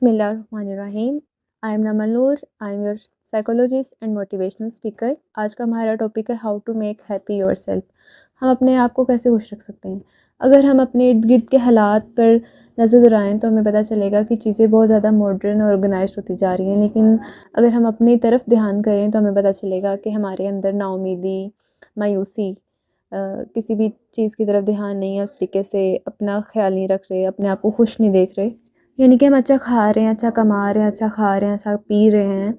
बिस्मिल्लाहिर्रहमानिर्रहीम। I am Namal Noor. I am your psychologist and motivational speaker. आज का हमारा टॉपिक है how to make happy yourself. हम अपने आप को कैसे खुश रख सकते हैं। अगर हम अपने इर्द गिर्द के हालात पर नज़र दौड़ाएँ तो हमें पता चलेगा कि चीज़ें बहुत ज़्यादा मॉडर्न और ऑर्गेनाइज्ड होती जा रही हैं, लेकिन अगर हम अपनी तरफ ध्यान करें तो हमें पता चलेगा कि हमारे अंदर नाउमीदी, मायूसी, किसी भी चीज़ की तरफ ध्यान नहीं है, उस तरीके से अपना ख्याल नहीं रख रहे, अपने आप को खुश नहीं देख रहे। यानी कि हम अच्छा खा रहे हैं, अच्छा कमा रहे हैं, अच्छा खा रहे हैं, अच्छा पी रहे हैं,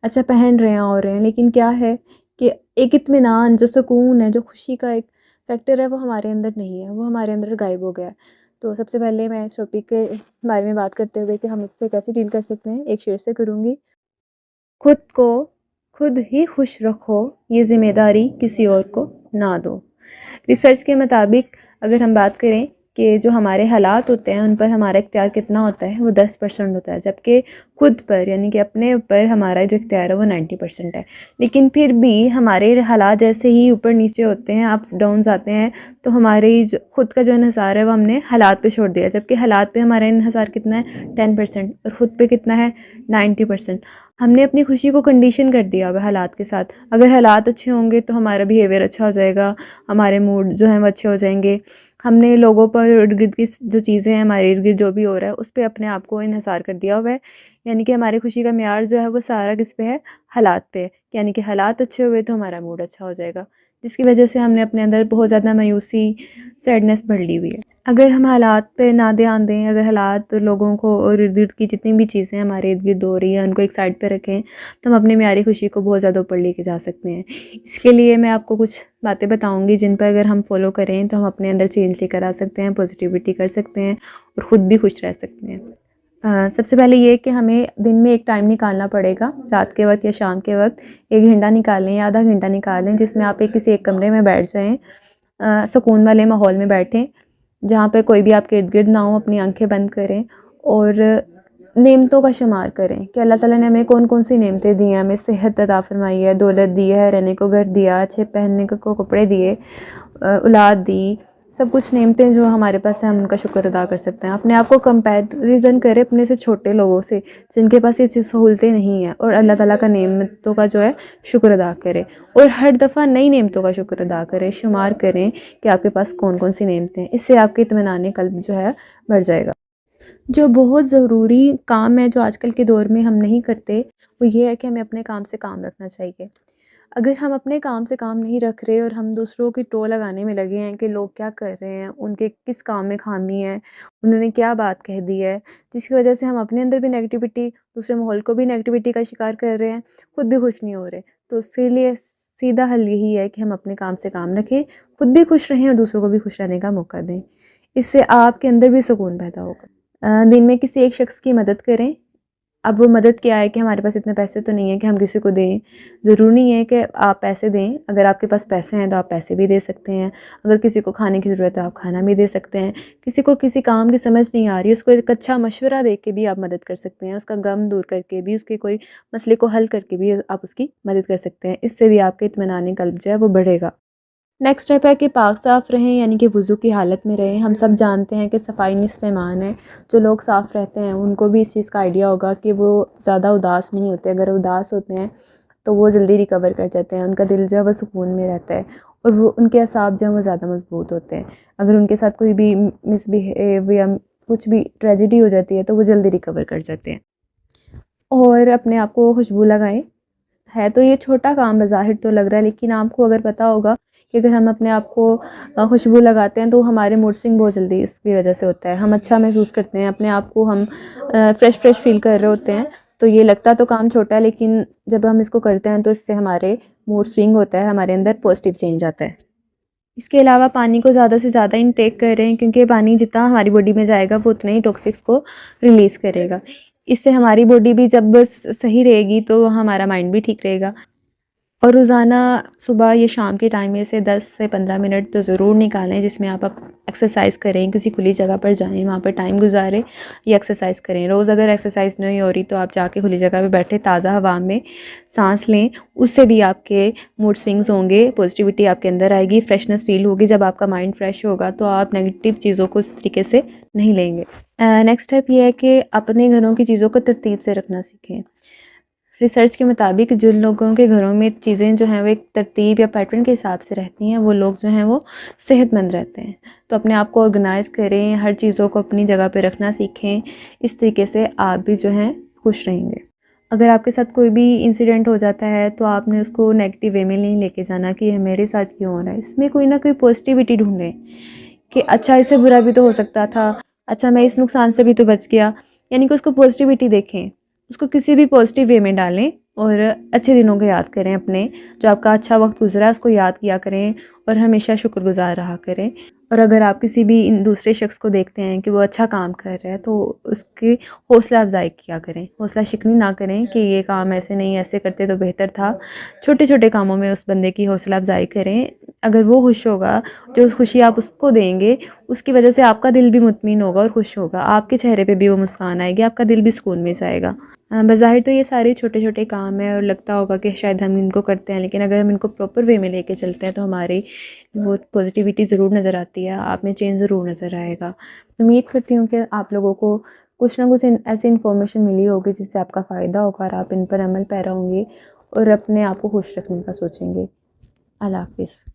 अच्छा पहन रहे हैं और रहे हैं, लेकिन क्या है कि एक इत्मीनान, जो सुकून है, जो खुशी का एक फैक्टर है, वो हमारे अंदर नहीं है, वो हमारे अंदर गायब हो गया है। तो सबसे पहले मैं इस टॉपिक के बारे में बात करते हुए कि हम इससे कैसे डील कर सकते हैं, एक शेर से करूँगी। खुद को खुद ही खुश रखो, ये ज़िम्मेदारी किसी और को ना दो। रिसर्च के मुताबिक अगर हम बात करें कि जो हमारे हालात होते हैं उन पर हमारा इख्तियार कितना होता है, वो 10% होता है, जबकि खुद पर यानी कि अपने ऊपर हमारा जो इख्तियार है वो 90% है। लेकिन फिर भी हमारे हालात जैसे ही ऊपर नीचे होते हैं, अप्स डाउन्स आते हैं, तो हमारी जो खुद का जो इन्हिसार है वो हमने हालात पे छोड़ दिया, जबकि हालात पे हमारा इन्हिसार कितना है 10% और ख़ुद पे कितना है 90%। हमने अपनी खुशी को कंडीशन कर दिया हुआ हालात के साथ। अगर हालात अच्छे होंगे तो हमारा बिहेवियर अच्छा हो जाएगा, हमारे मूड जो हैं वो अच्छे हो जाएंगे। हमने लोगों पर इर्द गिर्द की जो चीज़ें हैं, हमारे इर्द गिर्द जो भी हो रहा है उस पर अपने आप को इन्हिसार कर दिया हुआ है। यानी कि हमारी खुशी का मेयार जो है वो सारा किस पे है, हालात पे है। यानी कि हालात अच्छे हुए तो हमारा मूड अच्छा हो जाएगा, जिसकी वजह से हमने अपने अंदर बहुत ज़्यादा मायूसी, सैडनेस भर ली हुई है। अगर हम हालात पे ना ध्यान दें, अगर हालात लोगों को और इर्द गिर्द की जितनी भी चीज़ें हमारे इर्द गिर्द हो रही हैं उनको एक साइड पे रखें, तो हम अपनी म्यारी खुशी को बहुत ज़्यादा ऊपर लेके जा सकते हैं। इसके लिए मैं आपको कुछ बातें बताऊंगी जिन पर अगर हम फॉलो करें तो हम अपने अंदर चेंज लेकर आ सकते हैं, पॉजिटिविटी कर सकते हैं और ख़ुद भी खुश रह सकते हैं। सबसे पहले ये कि हमें दिन में एक टाइम निकालना पड़ेगा, रात के वक्त या शाम के वक्त 1 घंटा निकालें या आधा घंटा निकालें, जिसमें आप किसी एक कमरे में बैठ जाएँ, सुकून वाले माहौल में बैठें जहाँ पे कोई भी आपके इर्द गिर्द ना हो। अपनी आंखें बंद करें और नेमतों का शुमार करें कि अल्लाह ताला ने हमें कौन कौन सी नेमतें दी हैं। हमें सेहत अता फरमाई है, दौलत दी है, रहने को घर दिया, अच्छे पहनने को कपड़े दिए, औलाद दी, सब कुछ नेमतें जो हमारे पास हैं हम उनका शुक्र अदा कर सकते हैं। अपने आप को कंपैरिजन करें अपने से छोटे लोगों से जिनके पास ये चीज़ सहूलतें नहीं हैं, और अल्लाह ताला का नेमतों का जो है शुक्र अदा करें, और हर दफ़ा नई नेमतों का शुक्र अदा करें, शुमार करें कि आपके पास कौन कौन सी नेमतें हैं। इससे आपके इत्मीनान क़ल्ब जो है बढ़ जाएगा। जो बहुत ज़रूरी काम है जो आजकल के दौर में हम नहीं करते, वो ये है कि हमें अपने काम से काम रखना चाहिए। अगर हम अपने काम से काम नहीं रख रहे और हम दूसरों की टो लगाने में लगे हैं कि लोग क्या कर रहे हैं, उनके किस काम में खामी है, उन्होंने क्या बात कह दी है, जिसकी वजह से हम अपने अंदर भी नेगेटिविटी, दूसरे माहौल को भी नेगेटिविटी का शिकार कर रहे हैं, खुद भी खुश नहीं हो रहे। तो उसके लिए सीधा हल यही है कि हम अपने काम से काम रखें, खुद भी खुश रहें और दूसरों को भी खुश रहने का मौका दें। इससे आपके अंदर भी सुकून पैदा होगा। दिन में किसी एक शख्स की मदद करें। अब वो मदद क्या है कि हमारे पास इतने पैसे तो नहीं है कि हम किसी को दें। ज़रूरी नहीं है कि आप पैसे दें, अगर आपके पास पैसे हैं तो आप पैसे भी दे सकते हैं। अगर किसी को खाने की ज़रूरत है आप खाना भी दे सकते हैं। किसी को किसी काम की समझ नहीं आ रही, उसको एक अच्छा मशवरा दे के भी आप मदद कर सकते हैं। उसका गम दूर करके भी, उसके कोई मसले को हल करके भी आप उसकी मदद कर सकते हैं। इससे भी आपके इत्मीनान क़ल्ब जो है वो बढ़ेगा। नेक्स्ट स्टेप है कि पाक साफ़ रहें, यानी कि वज़ू की हालत में रहें। हम सब जानते हैं कि सफ़ाई निस्फ़ ईमान है। जो लोग साफ़ रहते हैं उनको भी इस चीज़ का आइडिया होगा कि वो ज़्यादा उदास नहीं होते। अगर उदास होते हैं तो वो जल्दी रिकवर कर जाते हैं, उनका दिल जो है वो सुकून में रहता है और वो उनके असाब जो हैं वो ज़्यादा मज़बूत होते हैं। अगर उनके साथ कोई भी मिसबिहेव या कुछ भी ट्रेजेडी हो जाती है तो वो जल्दी रिकवर कर जाते हैं। और अपने आप को खुशबू लगाएं। है तो ये छोटा काम बज़ाहिर तो लग रहा है, लेकिन आपको अगर पता होगा कि अगर हम अपने आप को खुशबू लगाते हैं तो हमारे मूड स्विंग बहुत जल्दी इसकी वजह से होता है। हम अच्छा महसूस करते हैं, अपने आप को हम फ़्रेश फ़ील कर रहे होते हैं। तो ये लगता तो काम छोटा है, लेकिन जब हम इसको करते हैं तो इससे हमारे मूड स्विंग होता है, हमारे अंदर पॉजिटिव चेंज आता है। इसके अलावा पानी को ज़्यादा से ज़्यादा इनटेक करें, क्योंकि पानी जितना हमारी बॉडी में जाएगा वो उतने ही टॉक्सिक्स को रिलीज़ करेगा। इससे हमारी बॉडी भी जब सही रहेगी तो हमारा माइंड भी ठीक रहेगा। और रोज़ाना सुबह या शाम के टाइम में से 10 से 15 मिनट तो ज़रूर निकालें, जिसमें आप एक्सरसाइज़ करें, किसी खुली जगह पर जाएँ, वहाँ पर टाइम गुजारें या एक्सरसाइज़ करें। रोज़ अगर एक्सरसाइज़ नहीं हो रही तो आप जाके खुली जगह पे बैठे ताज़ा हवा में साँस लें, उससे भी आपके मूड स्विंग्स होंगे, पॉजिटिविटी आपके अंदर आएगी, फ्रेशनेस फ़ील होगी। जब आपका माइंड फ्रेश होगा तो आप नेगेटिव चीज़ों को इस तरीके से नहीं लेंगे। नेक्स्ट स्टेप ये है कि अपने घरों की चीज़ों को तरतीब से रखना सीखें। रिसर्च के मुताबिक जिन लोगों के घरों में चीज़ें जो हैं वो एक तरतीब या पैटर्न के हिसाब से रहती हैं, वो लोग जो हैं वो सेहतमंद रहते हैं। तो अपने आप को ऑर्गेनाइज़ करें, हर चीज़ों को अपनी जगह पे रखना सीखें। इस तरीके से आप भी जो हैं खुश रहेंगे। अगर आपके साथ कोई भी इंसिडेंट हो जाता है तो आपने उसको नेगेटिव वे में नहीं लेके जाना कि ये मेरे साथ क्यों हो रहा है। इसमें कोई ना कोई पॉजिटिविटी ढूँढें कि अच्छा, इससे बुरा भी तो हो सकता था, अच्छा मैं इस नुकसान से भी तो बच गया। यानी कि उसको पॉजिटिविटी देखें, उसको किसी भी पॉजिटिव वे में डालें और अच्छे दिनों को याद करें, अपने जो आपका अच्छा वक्त गुजरा है उसको याद किया करें और हमेशा शुक्रगुजार रहा करें। और अगर आप किसी भी इन दूसरे शख्स को देखते हैं कि वो अच्छा काम कर रहा है तो उसकी हौसला अफजाई किया करें, हौसला शिकनी ना करें कि ये काम ऐसे नहीं, ऐसे करते तो बेहतर था। छोटे छोटे कामों में उस बंदे की हौसला अफजाई करें। अगर वो खुश होगा, जो खुशी आप उसको देंगे उसकी वजह से आपका दिल भी मुतमिन होगा और खुश होगा, आपके चेहरे पे भी वो मुस्कान आएगी, आपका दिल भी सुकून में जाएगा। बज़ाहिर तो ये सारे छोटे छोटे काम हैं और लगता होगा कि शायद हम इनको करते हैं, लेकिन अगर हम इनको प्रॉपर वे में लेके चलते हैं तो हमारी वो पॉजिटिविटी ज़रूर नज़र आती है, आप में चेंज ज़रूर नज़र आएगा। उम्मीद करती हूँ कि आप लोगों को कुछ ना कुछ ऐसी इन्फॉर्मेशन मिली होगी जिससे आपका फ़ायदा होगा और आप इन पर अमल पैरा होंगे और अपने आप को खुश रखने का सोचेंगे। अल्लाह हाफ़िज़।